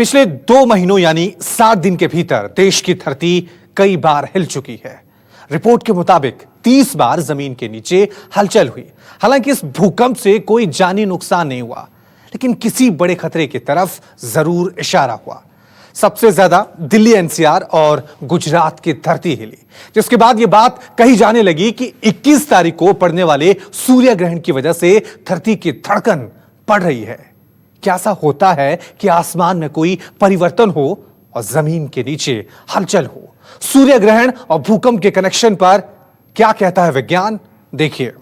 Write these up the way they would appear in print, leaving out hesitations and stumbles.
पिछले 2 महीनों यानी 60 दिन के भीतर देश की धरती कई बार हिल चुकी है। रिपोर्ट के मुताबिक 30 बार जमीन के नीचे हलचल हुई। हालांकि इस भूकंप से कोई जानी नुकसान नहीं हुआ, लेकिन किसी बड़े खतरे की तरफ जरूर इशारा हुआ। सबसे ज्यादा दिल्ली एनसीआर और गुजरात की धरती हिली, जिसके बाद यह बात कही जाने लगी कि 21 तारीख को पड़ने वाले सूर्य ग्रहण की वजह से धरती की धड़कन बढ़ रही है। क्या ऐसा होता है कि आसमान में कोई परिवर्तन हो और जमीन के नीचे हलचल हो? सूर्य ग्रहण और भूकंप के कनेक्शन पर क्या कहता है विज्ञान, देखिए।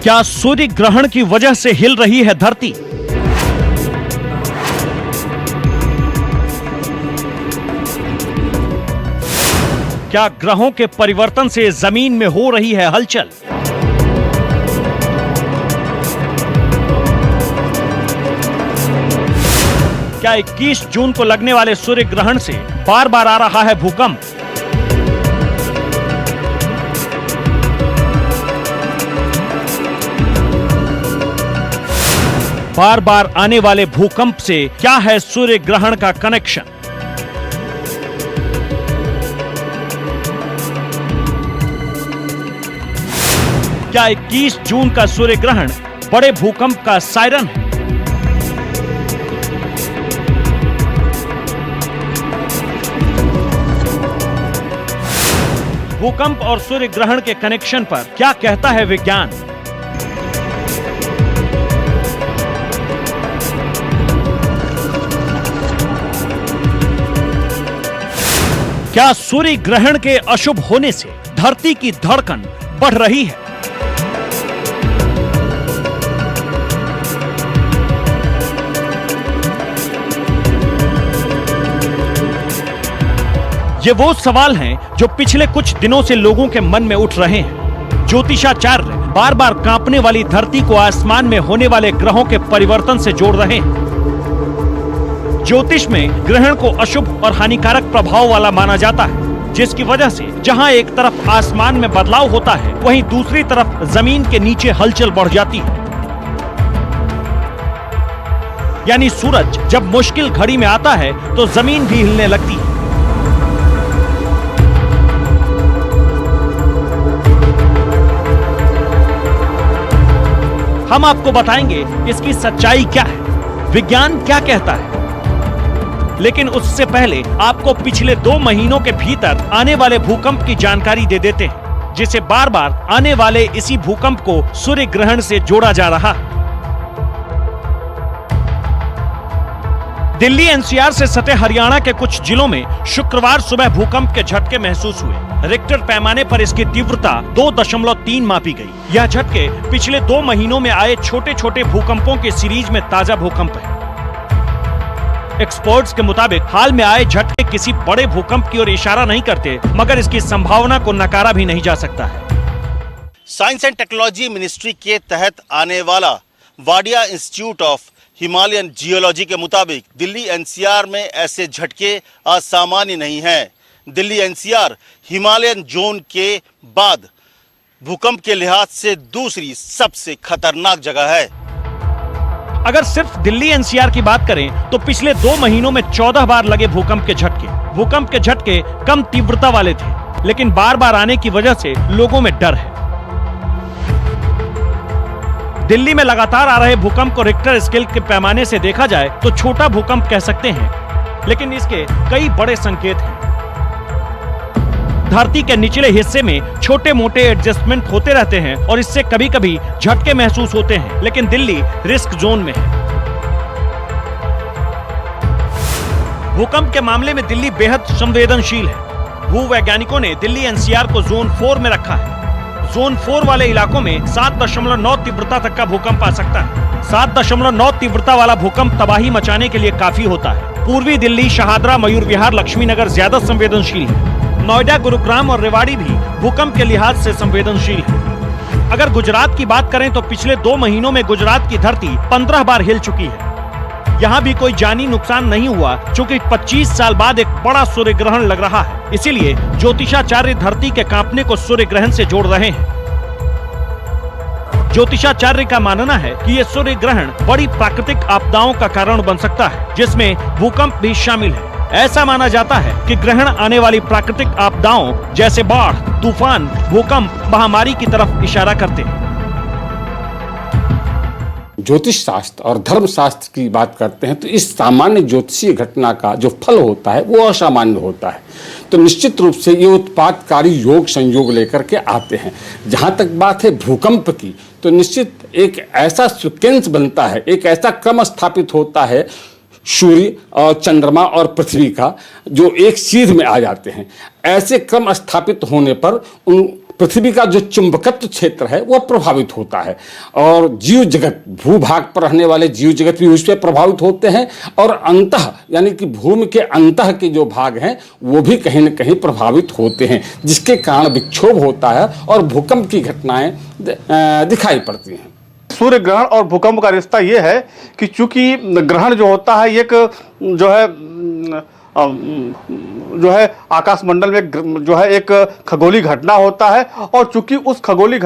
क्या सूर्य ग्रहण की वजह से हिल रही है धरती? क्या ग्रहों के परिवर्तन से जमीन में हो रही है हलचल? क्या 21 जून को लगने वाले सूर्य ग्रहण से बार बार आ रहा है भूकंप? बार बार आने वाले भूकंप से क्या है सूर्य ग्रहण का कनेक्शन? क्या 21 जून का सूर्य ग्रहण बड़े भूकंप का सायरन है? भूकंप और सूर्य ग्रहण के कनेक्शन पर क्या कहता है विज्ञान? क्या सूर्य ग्रहण के अशुभ होने से धरती की धड़कन बढ़ रही है? ये वो सवाल हैं जो पिछले कुछ दिनों से लोगों के मन में उठ रहे हैं। ज्योतिषाचार्य बार बार कांपने वाली धरती को आसमान में होने वाले ग्रहों के परिवर्तन से जोड़ रहे हैं। ज्योतिष में ग्रहण को अशुभ और हानिकारक प्रभाव वाला माना जाता है, जिसकी वजह से जहां एक तरफ आसमान में बदलाव होता है, वहीं दूसरी तरफ जमीन के नीचे हलचल बढ़ जाती है। यानी सूरज जब मुश्किल घड़ी में आता है तो जमीन भी हिलने लगती है। हम आपको बताएंगे इसकी सच्चाई क्या है, विज्ञान क्या कहता है। लेकिन उससे पहले आपको पिछले 2 महीनों के भीतर आने वाले भूकंप की जानकारी दे देते हैं, जिसे बार बार आने वाले इसी भूकंप को सूर्य ग्रहण से जोड़ा जा रहा है। दिल्ली एनसीआर से सटे हरियाणा के कुछ जिलों में शुक्रवार सुबह भूकंप के झटके महसूस हुए। रिक्टर पैमाने पर इसकी तीव्रता 2.3 मापी गई। यह झटके पिछले 2 महीनों में आए छोटे छोटे भूकंपों के सीरीज में ताजा भूकंप है। एक्सपर्ट्स के मुताबिक हाल में आए झटके किसी बड़े भूकंप की ओर इशारा नहीं करते, मगर इसकी संभावना को नकारा भी नहीं जा सकता है। साइंस एंड टेक्नोलॉजी मिनिस्ट्री के तहत आने वाला Wadia institute of Himalayan geology के मुताबिक दिल्ली एनसीआर में ऐसे झटके असामान्य नहीं हैं। दिल्ली एनसीआर हिमालयन जोन के बाद भूकंप के लिहाज से दूसरी सबसे खतरनाक जगह है। अगर सिर्फ दिल्ली एनसीआर की बात करें तो पिछले 2 महीनों में 14 बार लगे भूकंप के झटके। भूकंप के झटके कम तीव्रता वाले थे, लेकिन बार बार आने की वजह से लोगों में डर है। दिल्ली में लगातार आ रहे भूकंप को रिक्टर स्केल के पैमाने से देखा जाए तो छोटा भूकंप कह सकते हैं, लेकिन इसके कई बड़े संकेत हैं। धरती के निचले हिस्से में छोटे मोटे एडजस्टमेंट होते रहते हैं और इससे कभी कभी झटके महसूस होते हैं, लेकिन दिल्ली रिस्क जोन में है। भूकंप के मामले में दिल्ली बेहद संवेदनशील है। भूवैज्ञानिकों ने दिल्ली एनसीआर को जोन 4 में रखा है। जोन 4 वाले इलाकों में 7.9 तीव्रता तक का भूकंप आ सकता है। 7.9 तीव्रता वाला भूकंप तबाही मचाने के लिए काफी होता है। पूर्वी दिल्ली, शहादरा, मयूर विहार, लक्ष्मी नगर ज्यादा संवेदनशील है। नोएडा, गुरुग्राम और रेवाड़ी भी भूकंप के लिहाज से संवेदनशील है। अगर गुजरात की बात करें तो पिछले 2 महीनों में गुजरात की धरती 15 बार हिल चुकी है। यहाँ भी कोई जानी नुकसान नहीं हुआ, क्योंकि 25 साल बाद एक बड़ा सूर्य ग्रहण लग रहा है। इसीलिए ज्योतिषाचार्य धरती के कांपने को सूर्य ग्रहण से जोड़ रहे हैं। ज्योतिषाचार्य का मानना है कि ये सूर्य ग्रहण बड़ी प्राकृतिक आपदाओं का कारण बन सकता है, जिसमें भूकंप भी शामिल है। ऐसा माना जाता है कि ग्रहण आने वाली प्राकृतिक आपदाओं जैसे बाढ़, तूफान, भूकंप, महामारी की तरफ इशारा करते हैं। ज्योतिष शास्त्र और धर्म शास्त्र की बात करते हैं तो इस सामान्य ज्योतिषीय घटना का जो फल होता है वो असामान्य होता है। तो निश्चित रूप से ये उत्पादकारी योग संयोग लेकर के आते हैं। जहाँ तक बात है भूकंप की, तो निश्चित एक ऐसा सीक्वेंस बनता है, एक ऐसा क्रम स्थापित होता है सूर्य और चंद्रमा और पृथ्वी का, जो एक सीध में आ जाते हैं। ऐसे क्रम स्थापित होने पर उन पृथ्वी का जो चुंबकत्व क्षेत्र है वो प्रभावित होता है, और जीव जगत, भूभाग पर रहने वाले जीव जगत भी उस पर प्रभावित होते हैं, और अंतः यानी कि भूमि के अंतः के जो भाग हैं वो भी कहीं न कहीं प्रभावित होते हैं, जिसके कारण विक्षोभ होता है और भूकंप की घटनाएं दिखाई पड़ती हैं। सूर्य ग्रहण और भूकंप का रिश्ता ये है कि चूंकि ग्रहण जो होता है एक जो है आकाशमंडल में जो है एक खगोलीय घटना होता है, और चूंकि उस खगोलीय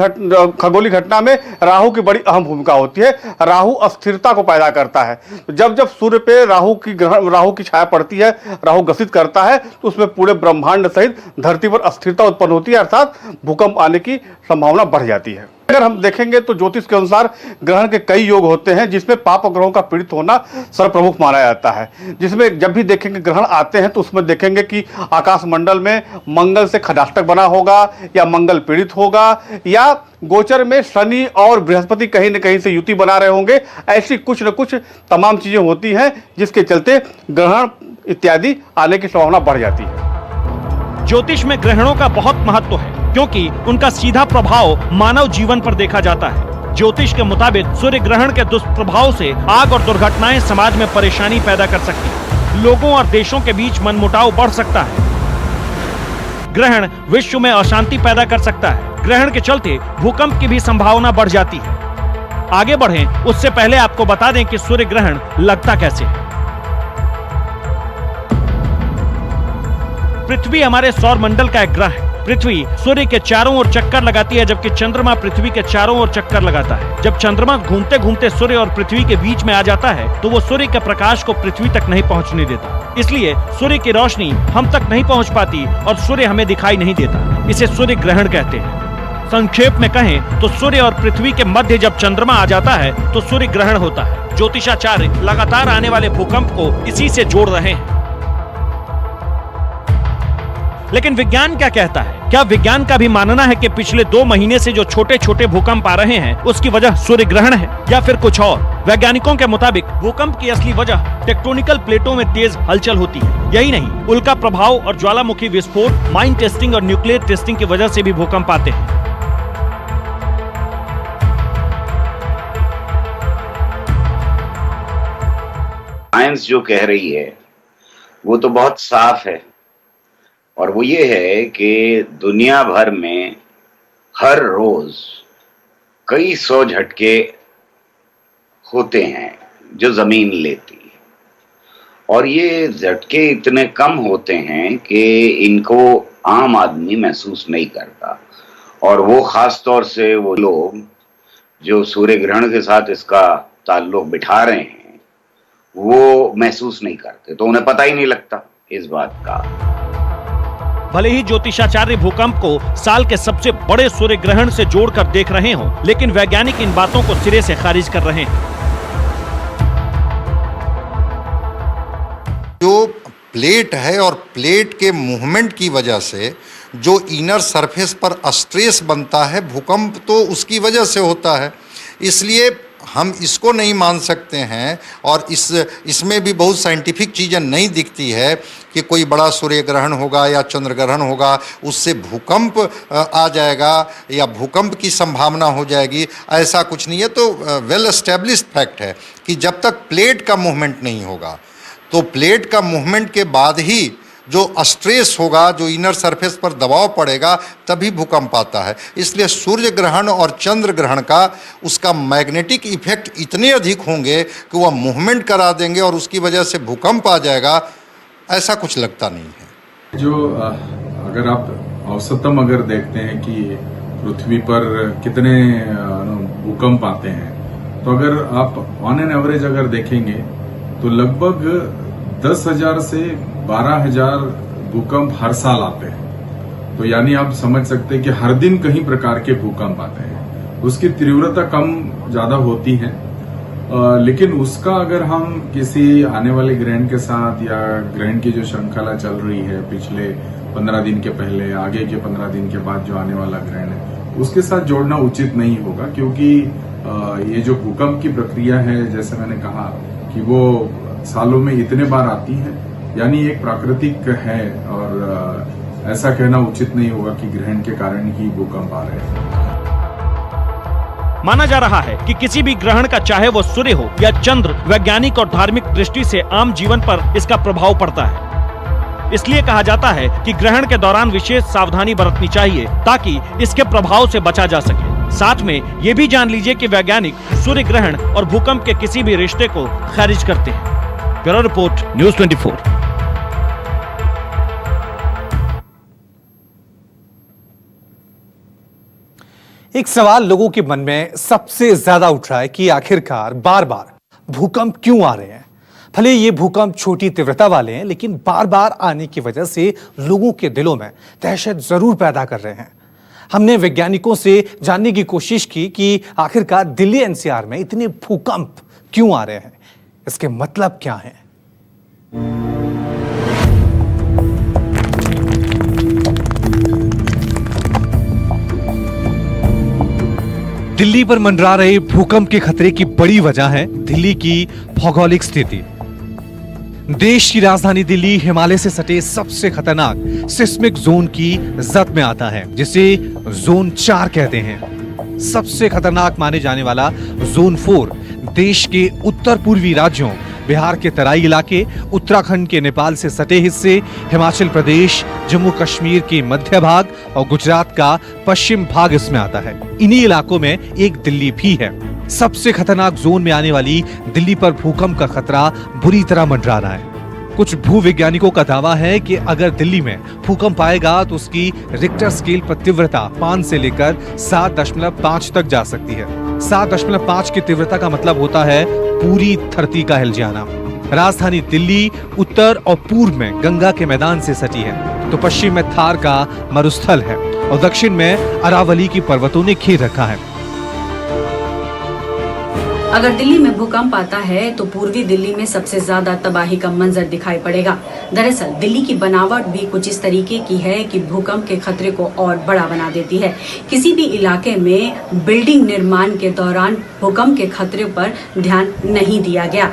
घटना में राहु की बड़ी अहम भूमिका होती है। राहु अस्थिरता को पैदा करता है। जब जब सूर्य पे राहु की छाया पड़ती है, राहु ग्रसित करता है, तो उसमें पूरे ब्रह्मांड सहित धरती पर अस्थिरता उत्पन्न होती है, अर्थात भूकंप आने की संभावना बढ़ जाती है। अगर हम देखेंगे तो ज्योतिष के अनुसार ग्रहण के कई योग होते हैं, जिसमें पाप ग्रहों का पीड़ित होना सर्वप्रमुख माना जाता है। जिसमें जब भी देखेंगे ग्रहण आते हैं तो उसमें देखेंगे कि आकाशमंडल में मंगल से खडाष्टक बना होगा, या मंगल पीड़ित होगा, या गोचर में शनि और बृहस्पति कहीं न कहीं से युति बना रहे होंगे। ऐसी कुछ न कुछ तमाम चीजें होती हैं जिसके चलते ग्रहण इत्यादि आने की संभावना बढ़ जाती है। ज्योतिष में ग्रहणों का बहुत महत्व है, क्योंकि उनका सीधा प्रभाव मानव जीवन पर देखा जाता है। ज्योतिष के मुताबिक सूर्य ग्रहण के दुष्प्रभाव से आग और दुर्घटनाएं समाज में परेशानी पैदा कर सकती हैं। लोगों और देशों के बीच मनमुटाव बढ़ सकता है। ग्रहण विश्व में अशांति पैदा कर सकता है। ग्रहण के चलते भूकंप की भी संभावना बढ़ जाती है। आगे बढ़ें उससे पहले आपको बता दें कि सूर्य ग्रहण लगता कैसे है। पृथ्वी हमारे सौर मंडल का एक ग्रह है। पृथ्वी सूर्य के चारों ओर चक्कर लगाती है, जबकि चंद्रमा पृथ्वी के चारों ओर चक्कर लगाता है। जब चंद्रमा घूमते घूमते सूर्य और पृथ्वी के बीच में आ जाता है, तो वो सूर्य के प्रकाश को पृथ्वी तक नहीं पहुंचने देता। इसलिए सूर्य की रोशनी हम तक नहीं पहुंच पाती और सूर्य हमें दिखाई नहीं देता। इसे सूर्य ग्रहण कहते हैं। संक्षेप में कहें तो सूर्य और पृथ्वी के मध्य जब चंद्रमा आ जाता है तो सूर्य ग्रहण होता है। ज्योतिषाचार्य लगातार आने वाले भूकंप को इसी से जोड़ रहे हैं। लेकिन विज्ञान क्या कहता है? क्या विज्ञान का भी मानना है कि पिछले 2 महीने से जो छोटे छोटे भूकंप आ रहे हैं उसकी वजह सूर्य ग्रहण है, या फिर कुछ और? वैज्ञानिकों के मुताबिक भूकंप की असली वजह टेक्टोनिकल प्लेटों में तेज हलचल होती है। यही नहीं, उल्का प्रभाव और ज्वालामुखी विस्फोट, माइन टेस्टिंग और न्यूक्लियर टेस्टिंग की वजह से भी भूकंप आते हैं। साइंस जो कह रही है वो तो बहुत साफ है, और वो ये है कि दुनिया भर में हर रोज कई 100 झटके होते हैं जो जमीन लेती है, और ये झटके इतने कम होते हैं कि इनको आम आदमी महसूस नहीं करता। और वो खास तौर से वो लोग जो सूर्य ग्रहण के साथ इसका ताल्लुक बिठा रहे हैं वो महसूस नहीं करते, तो उन्हें पता ही नहीं लगता इस बात का। भले ही ज्योतिषाचार्य भूकंप को साल के सबसे बड़े सूर्य ग्रहण से जोड़कर देख रहे हों, लेकिन वैज्ञानिक इन बातों को सिरे से खारिज कर रहे हैं। जो प्लेट है और प्लेट के मूवमेंट की वजह से जो इनर सरफेस पर स्ट्रेस बनता है, भूकंप तो उसकी वजह से होता है। इसलिए हम इसको नहीं मान सकते हैं, और इसमें भी बहुत साइंटिफिक चीज़ें नहीं दिखती है कि कोई बड़ा सूर्य ग्रहण होगा या चंद्र ग्रहण होगा उससे भूकंप आ जाएगा या भूकंप की संभावना हो जाएगी, ऐसा कुछ नहीं है। तो वेल एस्टेब्लिश्ड फैक्ट है कि जब तक प्लेट का मूवमेंट नहीं होगा, तो प्लेट का मूवमेंट के बाद ही जो स्ट्रेस होगा, जो इनर सरफेस पर दबाव पड़ेगा, तभी भूकंप आता है। इसलिए सूर्य ग्रहण और चंद्र ग्रहण का उसका मैग्नेटिक इफेक्ट इतने अधिक होंगे कि वह मूवमेंट करा देंगे और उसकी वजह से भूकंप आ जाएगा, ऐसा कुछ लगता नहीं है। जो अगर आप औसतम अगर देखते हैं कि पृथ्वी पर कितने भूकंप आते हैं, तो अगर आप ऑन एन एवरेज अगर देखेंगे तो लगभग 10,000 से 12,000 भूकंप हर साल आते हैं। तो यानी आप समझ सकते हैं कि हर दिन कहीं प्रकार के भूकंप आते हैं। उसकी तीव्रता कम ज्यादा होती है, लेकिन उसका अगर हम किसी आने वाले ग्रहण के साथ या ग्रहण की जो श्रृंखला चल रही है पिछले 15 दिन के पहले, आगे के 15 दिन के बाद जो आने वाला ग्रहण है, उसके साथ जोड़ना उचित नहीं होगा, क्योंकि ये जो भूकंप की प्रक्रिया है, जैसे मैंने कहा कि वो सालों में इतने बार आती है, यानी एक प्राकृतिक है, और ऐसा कहना उचित नहीं होगा कि ग्रहण के कारण ही भूकंप आ रहे हैं। माना जा रहा है कि किसी भी ग्रहण का, चाहे वो सूर्य हो या चंद्र, वैज्ञानिक और धार्मिक दृष्टि से आम जीवन पर इसका प्रभाव पड़ता है। इसलिए कहा जाता है कि ग्रहण के दौरान विशेष सावधानी बरतनी चाहिए ताकि इसके प्रभाव से बचा जा सके। साथ में ये भी जान लीजिए कि वैज्ञानिक सूर्य ग्रहण और भूकंप के किसी भी रिश्ते को खारिज करते हैं। Bureau report, news 24। एक सवाल लोगों के मन में सबसे ज्यादा उठ रहा है कि आखिरकार बार बार भूकंप क्यों आ रहे हैं। भले ये भूकंप छोटी तीव्रता वाले हैं, लेकिन बार बार आने की वजह से लोगों के दिलों में दहशत जरूर पैदा कर रहे हैं। हमने वैज्ञानिकों से जानने की कोशिश की कि आखिरकार दिल्ली एनसीआर में इतने भूकंप क्यों आ रहे हैं, इसके मतलब क्या हैं। दिल्ली पर मंडरा रहे भूकंप के खतरे की बड़ी वजह है दिल्ली की भौगोलिक स्थिति। देश की राजधानी दिल्ली हिमालय से सटे सबसे खतरनाक सिस्मिक जोन की जद में आता है, जिसे जोन 4 कहते हैं। सबसे खतरनाक माने जाने वाला जोन 4 देश के उत्तर पूर्वी राज्यों बिहार के तराई इलाके, उत्तराखंड के नेपाल से सटे हिस्से, हिमाचल प्रदेश, जम्मू कश्मीर के मध्य भाग और गुजरात का पश्चिम भाग इसमें आता है। इन्हीं इलाकों में एक दिल्ली भी है। सबसे खतरनाक जोन में आने वाली दिल्ली पर भूकंप का खतरा बुरी तरह मंडरा रहा है। कुछ भूवैज्ञानिकों का दावा है कि अगर दिल्ली में भूकंप आएगा तो उसकी रिक्टर स्केल पर तीव्रता 5 से लेकर 7.5 तक जा सकती है। 7.5 की तीव्रता का मतलब होता है पूरी धरती का हिल जाना। राजधानी दिल्ली उत्तर और पूर्व में गंगा के मैदान से सटी है, तो पश्चिम में थार का मरुस्थल है और दक्षिण में अरावली की पर्वतों ने घेर रखा है। अगर दिल्ली में भूकंप आता है तो पूर्वी दिल्ली में सबसे ज्यादा तबाही का मंजर दिखाई पड़ेगा। दरअसल दिल्ली की बनावट भी कुछ इस तरीके की है कि भूकंप के खतरे को और बड़ा बना देती है। किसी भी इलाके में बिल्डिंग निर्माण के दौरान भूकंप के खतरे पर ध्यान नहीं दिया गया,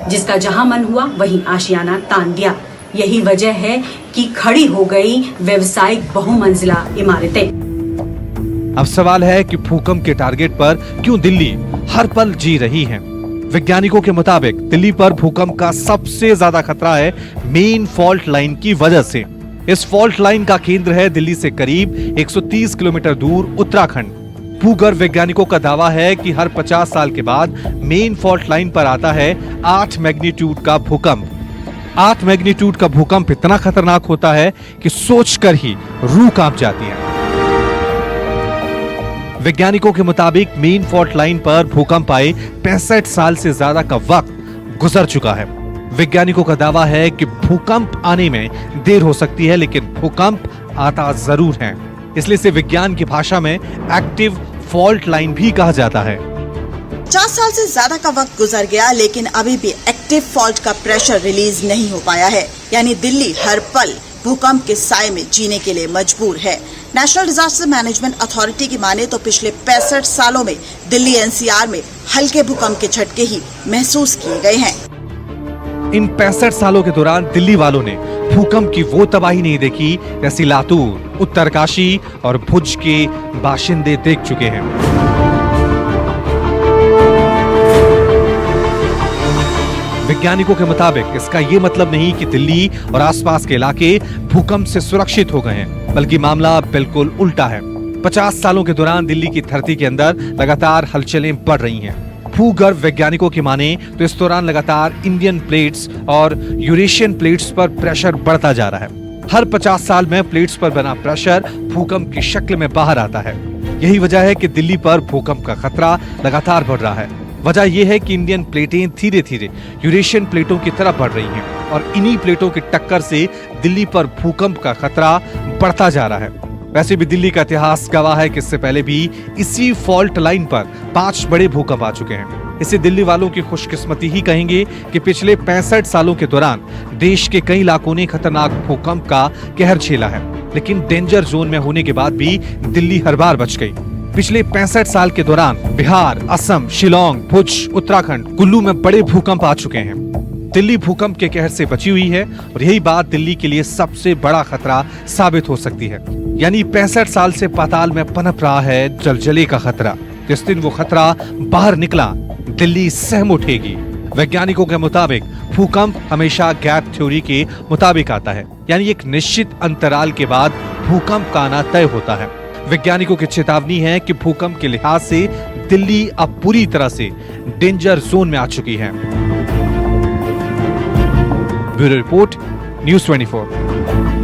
जिसका जहां मन हुआ वहीं आशियाना तान दिया। यही वजह है कि खड़ी हो गई व्यावसायिक बहुमंजिला इमारतें। अब सवाल है कि भूकंप के टारगेट पर क्यों दिल्ली हर पल जी रही है। वैज्ञानिकों के मुताबिक दिल्ली पर भूकंप का सबसे ज्यादा खतरा है मेन फॉल्ट लाइन की वजह से। इस फॉल्ट लाइन का केंद्र है दिल्ली से करीब 130 किलोमीटर दूर उत्तराखंड। भूगर्भ वैज्ञानिकों का दावा है कि हर 50 साल के बाद मेन फॉल्ट लाइन पर आता है 8 मैग्नीट्यूड का भूकंप। 8 मैग्नीट्यूड का भूकंप इतना खतरनाक होता है कि सोचकर ही रूह कांप जाती है। वैज्ञानिकों के मुताबिक मेन फॉल्ट लाइन पर भूकंप आए 65 साल से ज्यादा का वक्त गुजर चुका है। वैज्ञानिकों का दावा है कि भूकंप आने में देर हो सकती है, लेकिन भूकंप आता जरूर है। इसलिए इसे विज्ञान की भाषा में एक्टिव फॉल्ट लाइन भी कहा जाता है। 50 साल से ज्यादा का वक्त गुजर गया, लेकिन अभी भी एक्टिव फॉल्ट का प्रेशर रिलीज नहीं हो पाया है। यानी दिल्ली हर पल भूकंप के साए में जीने के लिए मजबूर है। नेशनल डिजास्टर मैनेजमेंट अथॉरिटी की माने तो पिछले 65 सालों में दिल्ली एनसीआर में हल्के भूकंप के झटके ही महसूस किए गए हैं। इन 65 सालों के दौरान दिल्ली वालों ने भूकंप की वो तबाही नहीं देखी जैसी लातूर, उत्तरकाशी और भुज के बाशिंदे देख चुके हैं। वैज्ञानिकों के मुताबिक इसका ये मतलब नहीं कि दिल्ली और आसपास के इलाके भूकंप से सुरक्षित हो गए हैं, बल्कि मामला बिल्कुल उल्टा है। 50 सालों के दौरान दिल्ली की धरती के अंदर लगातार हलचलें बढ़ रही हैं। भूगर्भ वैज्ञानिकों की माने तो इस दौरान लगातार इंडियन प्लेट्स और यूरेशियन प्लेट्स पर प्रेशर बढ़ता जा रहा है। हर 50 साल में प्लेट्स पर बना प्रेशर भूकंप की शक्ल में बाहर आता है। यही वजह है कि दिल्ली पर भूकंप का खतरा लगातार बढ़ रहा है। वजह यह है कि इंडियन प्लेटें धीरे धीरे यूरेशियन प्लेटों की तरफ बढ़ रही हैं और इन्हीं प्लेटों की टक्कर से दिल्ली पर भूकंप का खतरा बढ़ता जा रहा है। वैसे भी दिल्ली का इतिहास गवाह है कि इससे पहले भी इसी फॉल्ट लाइन पर 5 बड़े भूकंप आ चुके हैं। इसे दिल्ली वालों की खुशकिस्मती ही कहेंगे कि पिछले 65 सालों के दौरान देश के कई इलाकों ने खतरनाक भूकंप का कहर झेला है, लेकिन डेंजर जोन में होने के बाद भी दिल्ली हर बार बच गई। पिछले 65 साल के दौरान बिहार, असम, शिलोंग, भुज, उत्तराखंड, कुल्लू में बड़े भूकंप आ चुके हैं। दिल्ली भूकंप के कहर से बची हुई है और यही बात दिल्ली के लिए सबसे बड़ा खतरा साबित हो सकती है। यानी 65 साल से पाताल में पनप रहा है जलजले का खतरा। जिस दिन वो खतरा बाहर निकला, दिल्ली सहम उठेगी। वैज्ञानिकों के मुताबिक भूकंप हमेशा गैप थ्योरी के मुताबिक आता है, यानी एक निश्चित अंतराल के बाद भूकंप का आना तय होता है। वैज्ञानिकों की चेतावनी है कि भूकंप के लिहाज से दिल्ली अब पूरी तरह से डेंजर जोन में आ चुकी है। Bureau report, news 24।